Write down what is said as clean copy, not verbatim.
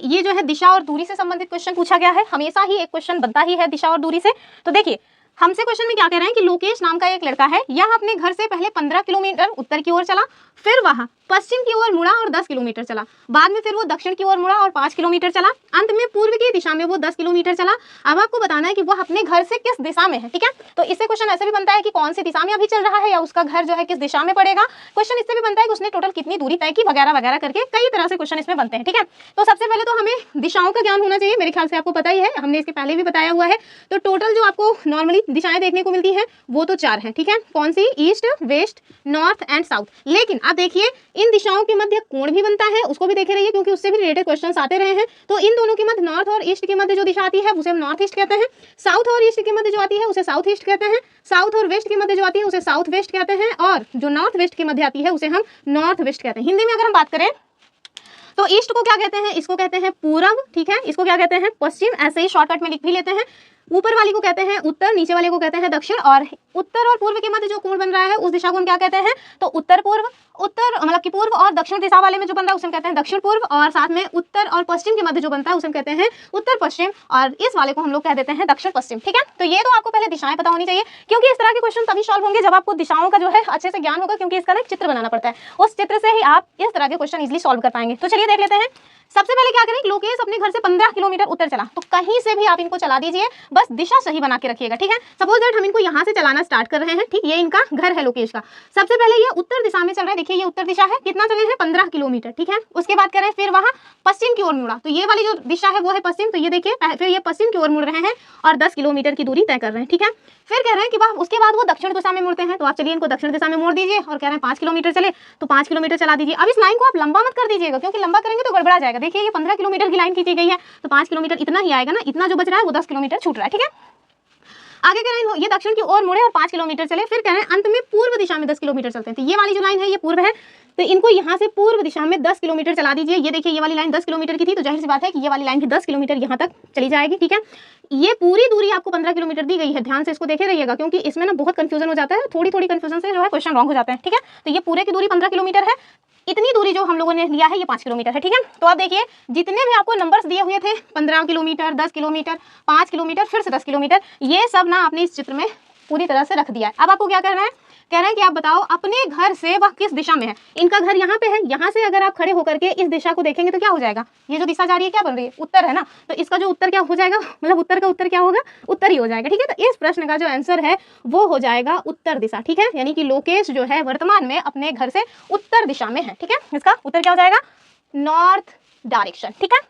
ये जो है दिशा और दूरी से संबंधित क्वेश्चन पूछा गया है, हमेशा ही एक क्वेश्चन बनता ही है दिशा और दूरी से। तो देखिए हमसे क्वेश्चन में क्या कह रहे हैं कि लोकेश नाम का एक लड़का है, यह अपने घर से पहले 15 किलोमीटर उत्तर की ओर चला, फिर वह पश्चिम की ओर मुड़ा और 10 किलोमीटर चला, बाद में फिर वो दक्षिण की ओर मुड़ा और 5 किलोमीटर चला, अंत में पूर्व की दिशा में वो 10 किलोमीटर चला। अब आपको बताना है कि वह अपने घर से किस दिशा में है, ठीक है। तो इससे क्वेश्चन ऐसे भी बनता है कि कौन सी दिशा में अभी चल रहा है या उसका घर जो है किस दिशा में पड़ेगा। क्वेश्चन इससे भी बनता है कि उसने टोटल कितनी दूरी तय की, वगैरह वगैरह करके कई तरह से क्वेश्चन इसमें बनते हैं, ठीक है। तो सबसे पहले तो हमें दिशाओं का ज्ञान होना चाहिए, मेरे ख्याल से आपको पता ही है, हमने इसके पहले भी बताया हुआ है। तो टोटल जो आपको नॉर्मली दिशाएं देखने को मिलती है वो तो 4 हैं, ठीक है। कौन सी? East, west, north and south. लेकिन आप देखिए इन दिशाओं के मध्य कोण भी बनता है, उसको भी देखे रहिए क्योंकि उससे भी रिलेटेड क्वेश्चंस आते रहे हैं। तो इन दोनों के मध्य नॉर्थ और ईस्ट के मध्य जो दिशा आती है उसे हम नॉर्थ ईस्ट कहते हैं, साउथ और ईस्ट के मध्य जो आती है उसे साउथ ईस्ट कहते हैं, साउथ और वेस्ट के मध्य जो आती है उसे साउथ वेस्ट कहते हैं, और जो नॉर्थ वेस्ट के मध्य आती है उसे हम नॉर्थ वेस्ट कहते हैं। हिंदी में अगर हम बात करें तो ईस्ट को क्या कहते हैं? इसको कहते हैं पूरब, ठीक है। इसको क्या कहते हैं? पश्चिम, ऐसे ही शॉर्टकट में लिख भी लेते हैं। ऊपर वाली को कहते हैं उत्तर, नीचे वाले को कहते हैं दक्षिण, और उत्तर और पूर्व के मध्य जो कोण बन रहा है उस दिशा को हम क्या कहते हैं? तो उत्तर पूर्व। उत्तर मतलब कि पूर्व और दक्षिण दिशा वाले में जो बन रहा है उसे हम कहते हैं दक्षिण पूर्व, और साथ में उत्तर और पश्चिम के मध्य जो बनता है उसे हम कहते हैं उत्तर पश्चिम, और इस वाले को हम लोग कह देते हैं दक्षिण पश्चिम, ठीक है। तो ये तो आपको पहले दिशाएं पता होनी चाहिए, क्योंकि इस तरह के क्वेश्चन तभी सॉल्व होंगे जब आपको दिशाओं का जो है अच्छे से ज्ञान होगा, क्योंकि इसका ना एक चित्र बनाना पड़ता है, उस चित्र से ही आप इस तरह के क्वेश्चन इजिली सॉल्व कर पाएंगे। तो चलिए देख लेते हैं। सबसे पहले क्या करें, लोकेश अपने घर से 15 किलोमीटर उत्तर चला, तो कहीं से भी आप इनको चला दीजिए, बस दिशा सही बना के रखिएगा, ठीक है। सपोज दैट हम इनको यहाँ से चलाना स्टार्ट कर रहे हैं, ठीक, ये इनका घर है लोकेश का। सबसे पहले ये उत्तर दिशा में चल रहे हैं, देखिए ये उत्तर दिशा है, कितना चले हैं? 15 किलोमीटर, ठीक है। उसके बाद करें फिर वहाँ पश्चिम की ओर मुड़ा, तो ये वाली जो दिशा है वो है पश्चिम, तो ये देखिए फिर ये पश्चिम की ओर मुड़ रहे हैं और 10 किलोमीटर की दूरी तय कर रहे हैं, ठीक है। फिर कह रहे हैं कि वह उसके बाद वो दक्षिण दिशा में मुड़ते हैं, तो आप चलिए इनको दक्षिण दिशा में मोड़ दीजिए, और कह रहे हैं 5 किलोमीटर चले तो 5 किलोमीटर चला दीजिए। अब इस लाइन को आप लंबा मत कर दीजिएगा, क्योंकि लंबा करेंगे तो गड़बड़ा जाएगा। देखिए ये 15 किलोमीटर की लाइन खींची गई है, तो 5 किलोमीटर इतना ही आएगा ना, इतना जो बच रहा है वो 10 किलोमीटर छूट रहा है, ठीक है। आगे कह रहे हैं ये दक्षिण की ओर मुड़े और 5 किलोमीटर चले, फिर कह रहे हैं अंत में पूर्व दिशा में 10 किलोमीटर चलते हैं, तो ये वाली जो लाइन है ये पूर्व है, तो इनको यहाँ से पूर्व दिशा में 10 किलोमीटर चला दीजिए। ये देखिए ये वाली लाइन 10 किलोमीटर की थी, तो जाहिर सी बात है कि ये वाली लाइन की 10 किलोमीटर यहाँ तक चली जाएगी, ठीक है। ये पूरी दूरी आपको 15 किलोमीटर दी गई है, ध्यान से इसको देखे रहिएगा, क्योंकि इसमें ना बहुत कंफ्यूजन हो जाता है, थोड़ी थोड़ी कंफ्यूजन से जो है क्वेश्चन रॉन्ग हो जाते हैं, ठीक है। तो ये पूरे की दूरी 15 किलोमीटर है, इतनी दूरी जो हम लोगों ने लिया है ये 5 किलोमीटर है, ठीक है। तो आप देखिए जितने भी आपको नंबर्स दिए हुए थे, 15 किलोमीटर, 10 किलोमीटर, 5 किलोमीटर, फिर से 10 किलोमीटर, ये सब ना आपने इस चित्र में पूरी तरह से रख दिया है। अब आपको क्या करना है, कह रहे हैं कि आप बताओ अपने घर से वह किस दिशा में है। इनका घर यहाँ पे है, यहाँ से अगर आप खड़े होकर के इस दिशा को देखेंगे तो क्या हो जाएगा? ये जो दिशा जा रही है क्या बन रही है? उत्तर है ना, तो इसका जो उत्तर क्या हो जाएगा, मतलब उत्तर का उत्तर क्या होगा? उत्तर ही हो जाएगा, ठीक है। तो इस प्रश्न का जो आंसर है वो हो जाएगा उत्तर दिशा, ठीक है। यानी कि लोकेश जो है वर्तमान में अपने घर से उत्तर दिशा में है, ठीक है। इसका उत्तर क्या हो जाएगा? नॉर्थ डायरेक्शन, ठीक है।